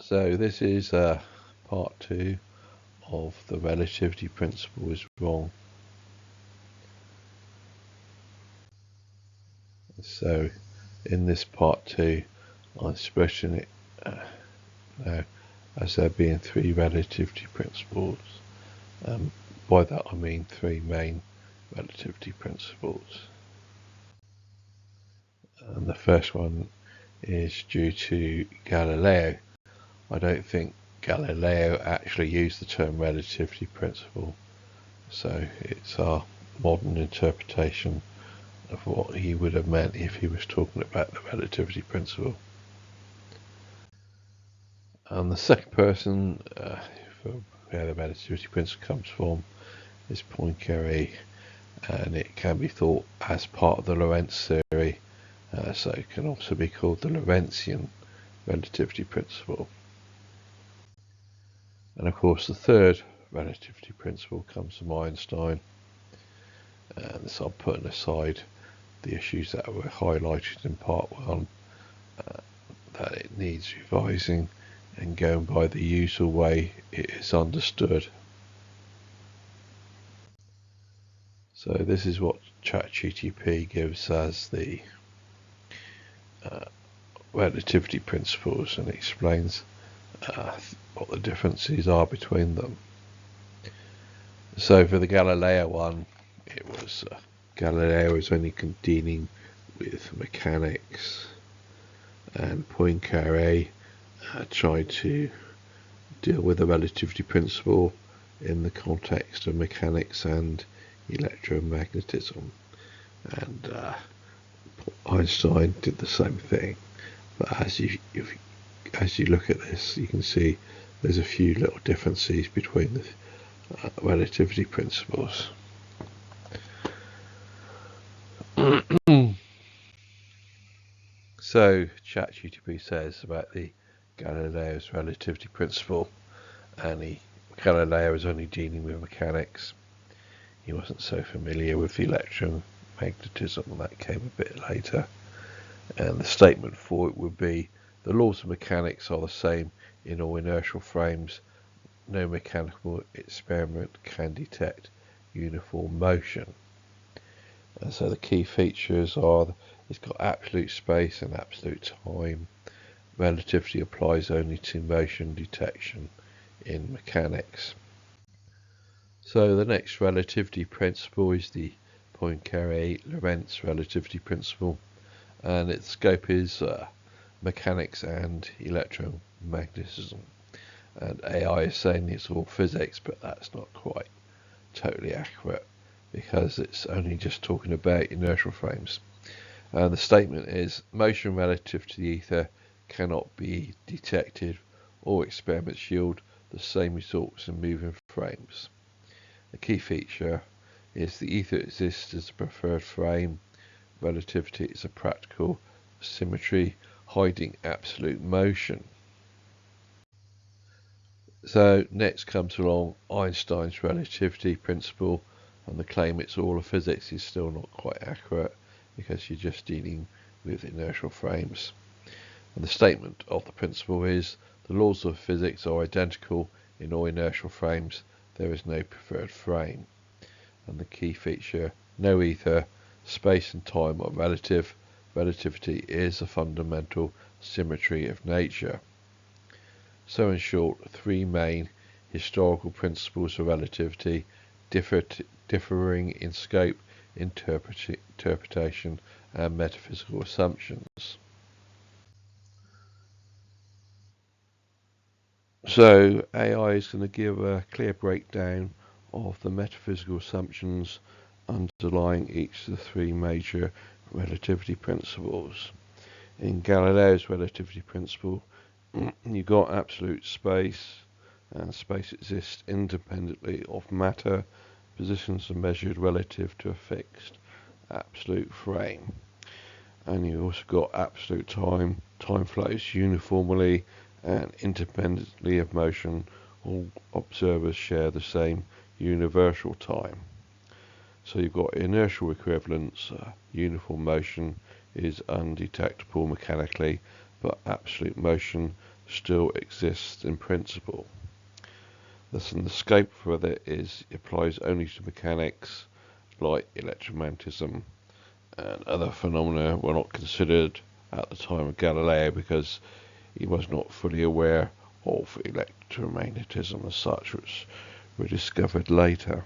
So this is part 2 of the relativity principle is wrong. So in this part 2 I'm expressing it as there being 3 relativity principles. By that I mean 3 main relativity principles. And the first one is due to Galileo. I don't think Galileo actually used the term relativity principle, so it's our modern interpretation of what he would have meant if he was talking about the relativity principle. And the second person for where the relativity principle comes from is Poincaré, and it can be thought as part of the Lorentz theory, so it can also be called the Lorentzian relativity principle. And of course the third relativity principle comes from Einstein, and so I'm putting aside the issues that were highlighted in part 1, that it needs revising and going by the usual way it is understood. So this is what ChatGTP gives as the relativity principles, and explains what the differences are between them. So for the Galileo one, it was Galileo was only dealing with mechanics, and Poincaré tried to deal with the relativity principle in the context of mechanics and electromagnetism, and Einstein did the same thing. But as you look at this, you can see there's a few little differences between the relativity principles. So ChatGTP says about the Galileo's relativity principle, and Galileo was only dealing with mechanics. He wasn't so familiar with electromagnetism, and that came a bit later. And the statement for it would be, the laws of mechanics are the same in all inertial frames. No mechanical experiment can detect uniform motion. And so the key features are, it's got absolute space and absolute time. Relativity applies only to motion detection in mechanics. So the next relativity principle is the Poincaré-Lorentz relativity principle, and its scope is mechanics and electromagnetism. And AI is saying it's all physics, but that's not quite totally accurate, because it's only just talking about inertial frames. And the statement is, motion relative to the ether cannot be detected. All experiments yield the same results in moving frames. The key feature is the ether exists as a preferred frame. Relativity is a practical symmetry hiding absolute motion. So next comes along Einstein's relativity principle, and the claim it's all of physics is still not quite accurate, because you're just dealing with inertial frames. And the statement of the principle is, the laws of physics are identical in all inertial frames. There is no preferred frame. And the key feature, no ether, space and time are relative. Relativity is a fundamental symmetry of nature. So in short, 3 main historical principles of relativity, differing in scope, interpretation and metaphysical assumptions. So AI is going to give a clear breakdown of the metaphysical assumptions underlying each of the 3 major relativity principles. In Galileo's relativity principle, you've got absolute space, and space exists independently of matter. Positions are measured relative to a fixed absolute frame. And you've also got absolute time. Time flows uniformly and independently of motion. All observers share the same universal time. So you've got inertial equivalence. Uniform motion is undetectable mechanically, but absolute motion still exists in principle. Thus, the scope for it applies only to mechanics like electromagnetism, and other phenomena were not considered at the time of Galileo because he was not fully aware of electromagnetism as such, which were discovered later.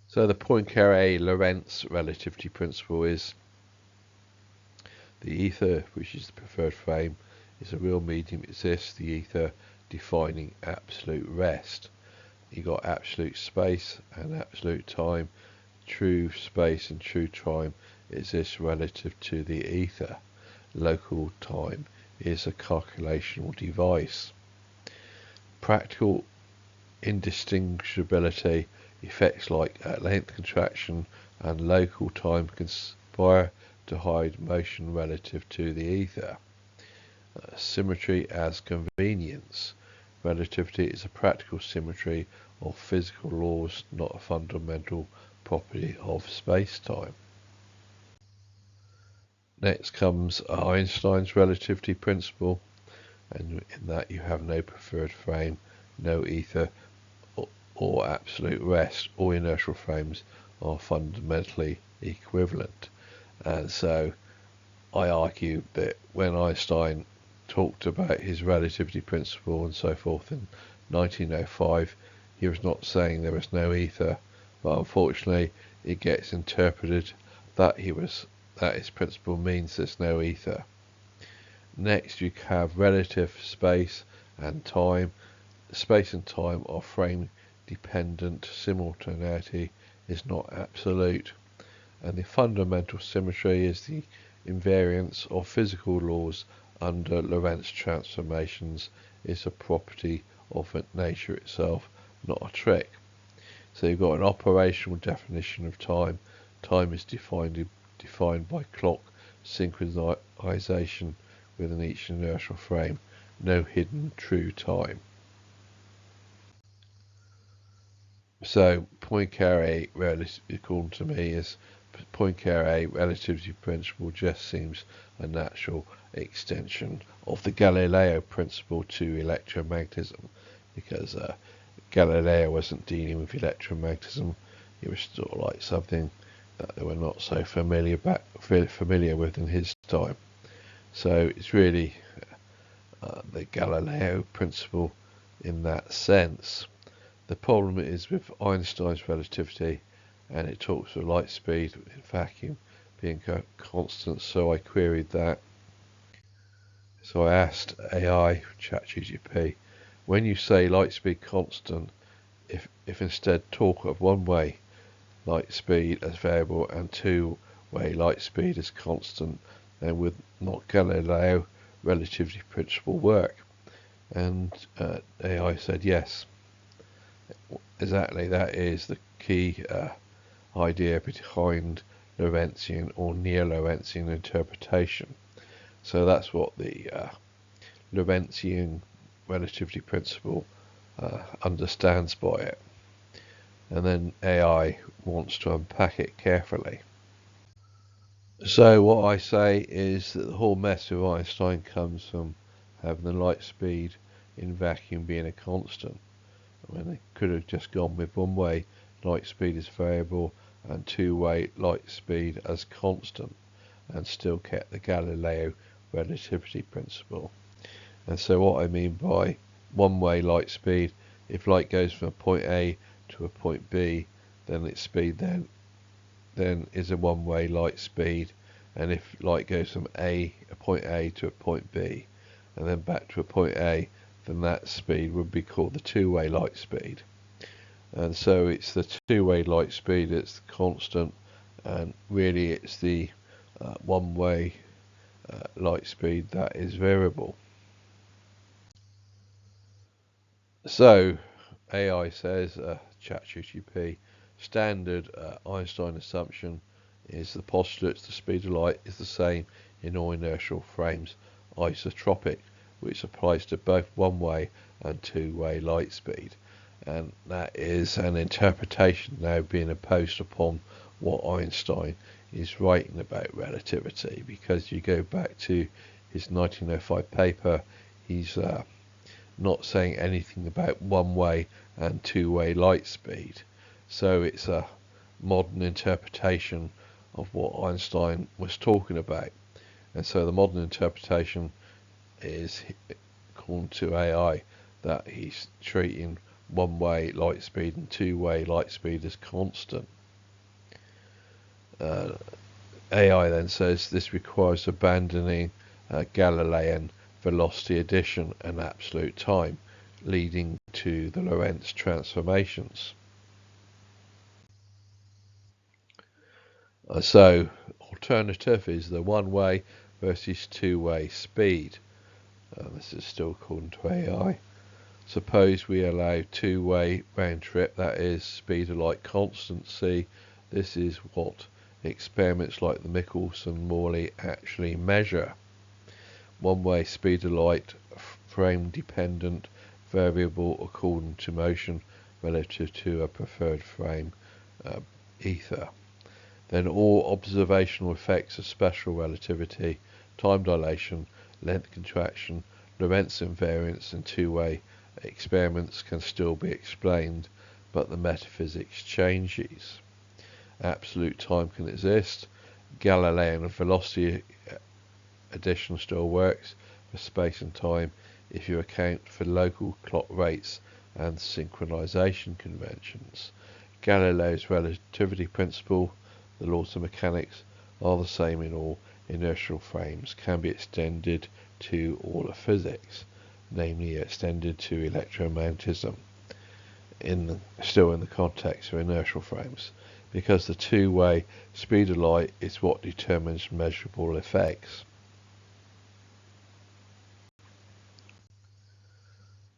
So the Poincaré-Lorentz relativity principle is the ether, which is the preferred frame, is a real medium exists, the ether defining absolute rest. You got absolute space and absolute time. True space and true time exists relative to the ether. Local time is a calculational device. Practical indistinguishability effects like length contraction and local time conspire to hide motion relative to the ether. Symmetry as convenience. Relativity is a practical symmetry of physical laws, not a fundamental property of space-time. Next comes Einstein's relativity principle, and in that you have no preferred frame, no ether, or absolute rest. All inertial frames are fundamentally equivalent. And so I argue that when Einstein talked about his relativity principle and so forth in 1905, he was not saying there was no ether, but unfortunately it gets interpreted that his principle means there's no ether. Next you have relative space and time. Space and time are frame dependent. Simultaneity is not absolute, and the fundamental symmetry is the invariance of physical laws under Lorentz transformations is a property of nature itself, not a trick. So you've got an operational definition of time. Time is defined by clock synchronization within each inertial frame. No hidden true time. So Poincaré, according to me, is Poincaré relativity principle just seems a natural extension of the Galileo principle to electromagnetism, because Galileo wasn't dealing with electromagnetism. It was sort of like something that they were not so familiar with in his time. So it's really the Galileo principle in that sense. The problem is with Einstein's relativity, and it talks of light speed in vacuum being constant, so I queried that. So I asked AI, ChatGPT, when you say light speed constant, if instead talk of one-way light speed as variable and two-way light speed as constant, then would not Galileo relativity principle work? And AI said yes. Exactly, that is the key idea behind Lorentzian or near-Lorentzian interpretation. So that's what the Lorentzian relativity principle understands by it. And then AI wants to unpack it carefully. So what I say is that the whole mess with Einstein comes from having the light speed in vacuum being a constant, when they could have just gone with one-way light speed as variable and two-way light speed as constant and still kept the Galileo relativity principle. And so what I mean by one-way light speed, if light goes from a point A to a point B, then its speed then is a one-way light speed, and if light goes from a point A to a point B and then back to a point A, then that speed would be called the two-way light speed. And so it's the two-way light speed that's constant, and really it's the one-way light speed that is variable. So AI says, ChatGPT, standard Einstein assumption is the postulate the speed of light is the same in all inertial frames, isotropic, which applies to both one-way and two-way light speed. And that is an interpretation now being imposed upon what Einstein is writing about relativity, because you go back to his 1905 paper, he's not saying anything about one-way and two-way light speed. So it's a modern interpretation of what Einstein was talking about. And so the modern interpretation is, according to AI, that he's treating one-way light speed and two-way light speed as constant. AI then says this requires abandoning Galilean velocity addition and absolute time, leading to the Lorentz transformations. So, alternative is the one-way versus two-way speed. This is still according to AI. Suppose we allow two-way round trip, that is speed of light constancy. This is what experiments like the Michelson-Morley actually measure. One-way speed of light, frame dependent, variable according to motion relative to a preferred frame ether. Then all observational effects of special relativity, time dilation, length contraction, Lorentz invariance and two-way experiments can still be explained, but the metaphysics changes. Absolute time can exist. Galilean velocity addition still works for space and time if you account for local clock rates and synchronization conventions. Galileo's relativity principle, the laws of mechanics, are the same in all inertial frames, can be extended to all of physics, namely extended to electromagnetism, still in the context of inertial frames, because the two-way speed of light is what determines measurable effects.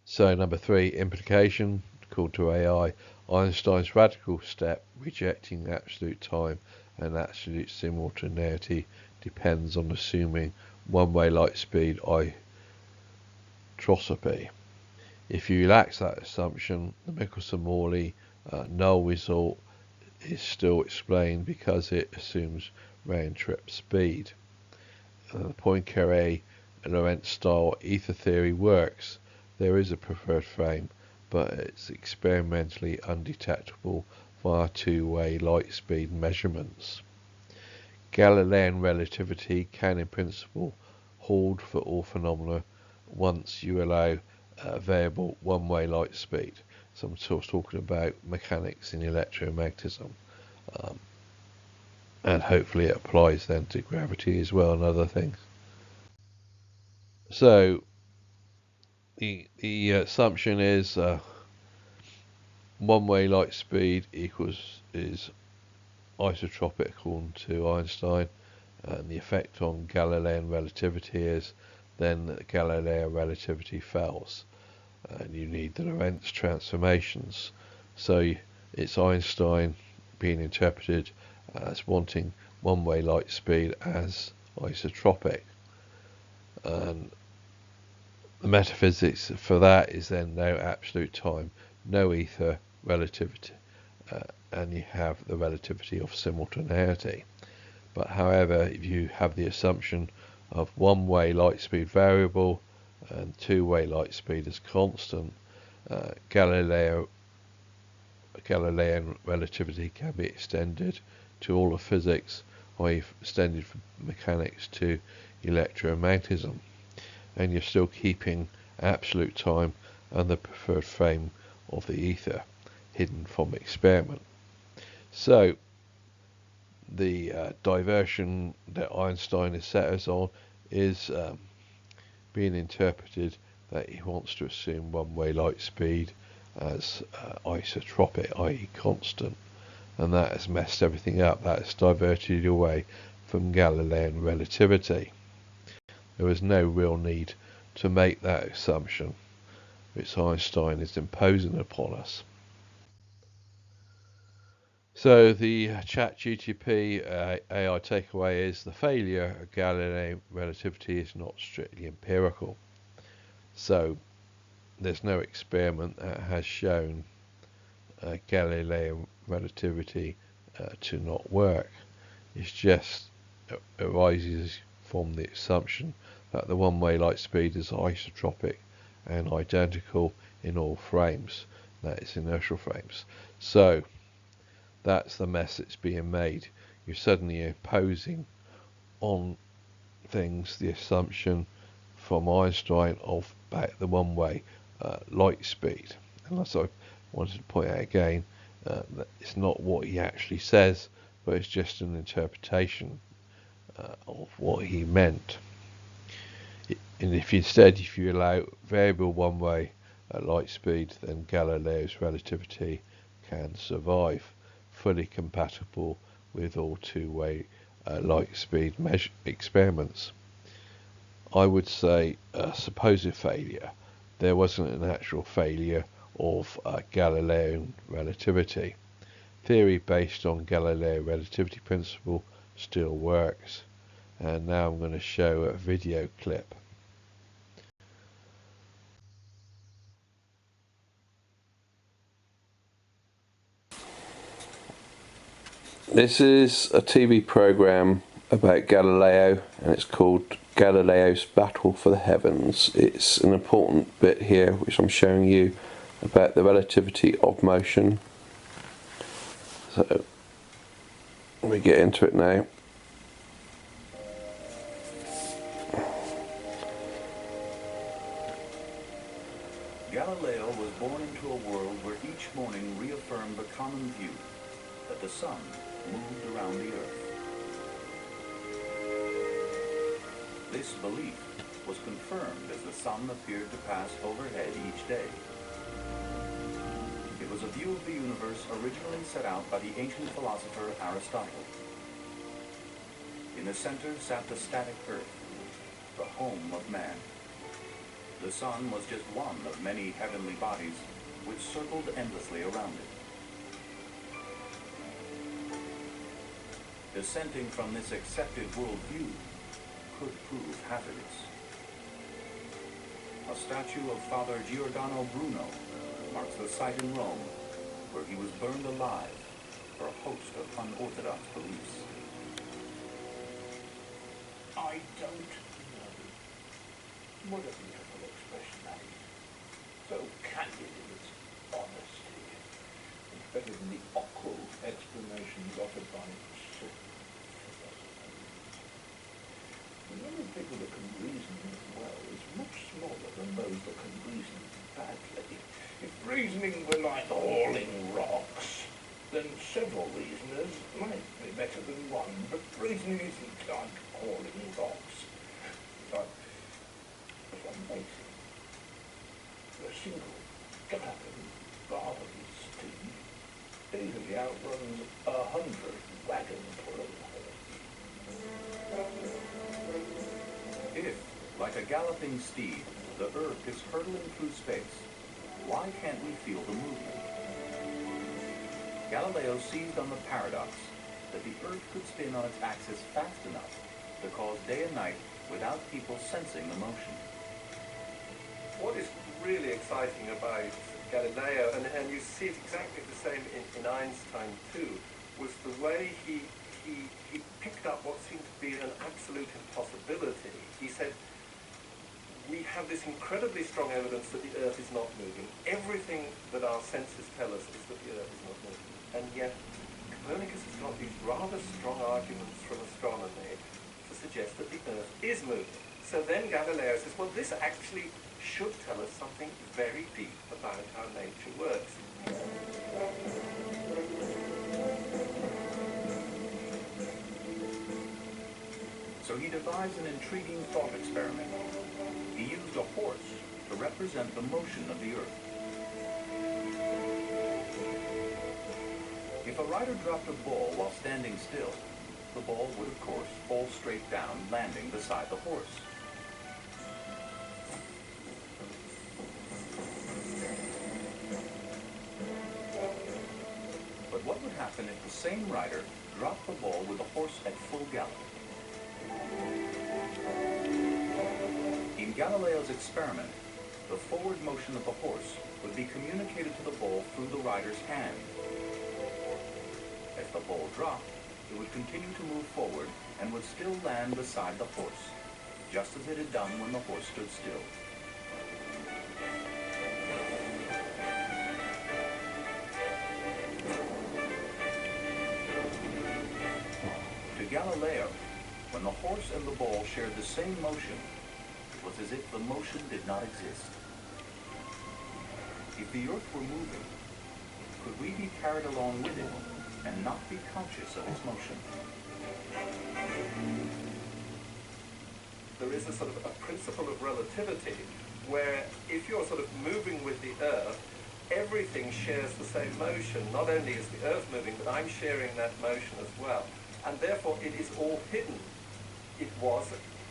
So number 3, implication, called to AI, Einstein's radical step rejecting absolute time and absolute simultaneity depends on assuming one-way light speed isotropy. If you relax that assumption, the Michelson-Morley null result is still explained because it assumes round-trip speed. The Poincaré Lorentz-style ether theory works. There is a preferred frame, but it's experimentally undetectable via two-way light speed measurements. Galilean relativity can in principle hold for all phenomena once you allow variable one-way light speed. So I'm sort of talking about mechanics in electromagnetism, and hopefully it applies then to gravity as well and other things. So the assumption is one-way light speed is isotropic according to Einstein, and the effect on Galilean relativity is then that Galilean relativity fails, and you need the Lorentz transformations. So it's Einstein being interpreted as wanting one-way light speed as isotropic, and the metaphysics for that is then no absolute time, no ether, relativity, and you have the relativity of simultaneity. But however, if you have the assumption of one-way light speed variable and two-way light speed as constant, Galilean relativity can be extended to all of physics, i.e. extended from mechanics to electromagnetism, and you're still keeping absolute time and the preferred frame of the ether hidden from experiment. So the diversion that Einstein has set us on is being interpreted that he wants to assume one-way light speed as isotropic, i.e. constant, and that has messed everything up. That has diverted you away from Galilean relativity. There was no real need to make that assumption, which Einstein is imposing upon us. So the ChatGPT AI takeaway is the failure of Galilean relativity is not strictly empirical. So there's no experiment that has shown Galilean relativity to not work. It just arises from the assumption that the one-way light speed is isotropic and identical in all frames, that is inertial frames. So that's the mess that's being made. You're suddenly imposing on things the assumption from Einstein of back the one-way light speed. And as I wanted to point out again, that it's not what he actually says, but it's just an interpretation of what he meant. And if you allow variable one-way light speed, then Galileo's relativity can survive, fully compatible with all two-way light speed experiments. I would say a supposed failure. There wasn't an actual failure of Galilean relativity. Theory based on Galileo relativity principle still works. And now I'm going to show a video clip. This is a TV program about Galileo, and it's called Galileo's Battle for the Heavens. It's an important bit here which I'm showing you about the relativity of motion. So let me get into it now. Galileo was born into a world where each morning reaffirmed the common view that the sun moved around the earth. This belief was confirmed as the sun appeared to pass overhead each day. It was a view of the universe originally set out by the ancient philosopher Aristotle. In the center sat the static earth, the home of man. The sun was just one of many heavenly bodies which circled endlessly around it. Dissenting from this accepted worldview could prove hazardous. A statue of Father Giordano Bruno marks the site in Rome where he was burned alive for a host of unorthodox beliefs. I don't know. What a beautiful expression that is. So candid in its honesty. It's better than the occult explanations offered by certain philosophers. The number of people that can reason well is much smaller than those that can reason badly. If reasoning were like hauling rocks, then several reasoners might be better than one, but reasoning isn't like hauling rocks. It's like formation. A single gallon barley steam easily outruns 100 wagon pull. If, like a galloping steed, the Earth is hurtling through space, why can't we feel the movement? Galileo seized on the paradox that the Earth could spin on its axis fast enough to cause day and night without people sensing the motion. What is really exciting about Galileo, and you see it exactly the same in Einstein too, was the way he picked up what seemed to be an absolute impossibility. He said, we have this incredibly strong evidence that the Earth is not moving. Everything that our senses tell us is that the Earth is not moving. And yet, Copernicus has got these rather strong arguments from astronomy to suggest that the Earth is moving. So then Galileo says, well, this actually should tell us something very deep about how nature works. So he devised an intriguing thought experiment. He used a horse to represent the motion of the Earth. If a rider dropped a ball while standing still, the ball would, of course, fall straight down, landing beside the horse. But what would happen if the same rider dropped the ball with the horse at full gallop? In Galileo's experiment, the forward motion of the horse would be communicated to the ball through the rider's hand. As the ball dropped, it would continue to move forward and would still land beside the horse, just as it had done when the horse stood still. To Galileo, when the horse and the ball shared the same motion, it was as if the motion did not exist. If the Earth were moving, could we be carried along with it and not be conscious of its motion? There is a sort of a principle of relativity where if you're sort of moving with the Earth, everything shares the same motion. Not only is the Earth moving, but I'm sharing that motion as well. And therefore it is all hidden. It was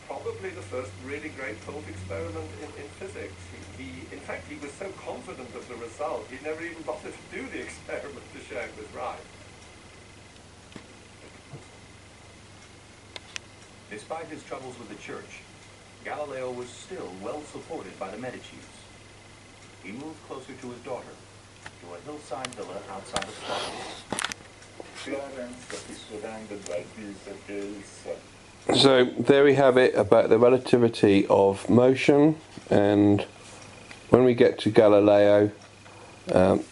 probably the first really great thought experiment in physics. In fact, he was so confident of the result, he never even bothered to do the experiment to show it was right. Despite his troubles with the church, Galileo was still well supported by the Medicis. He moved closer to his daughter, to a hillside villa outside of Florence. Florence, that is surrounded by these hills. So there we have it about the relativity of motion, and when we get to Galileo,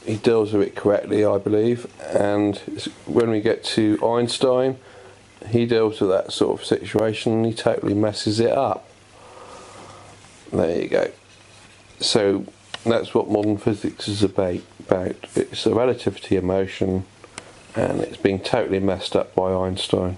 he deals with it correctly, I believe, and when we get to Einstein, he deals with that sort of situation and he totally messes it up. There you go. So that's what modern physics is about. It's the relativity of motion, and it's been totally messed up by Einstein.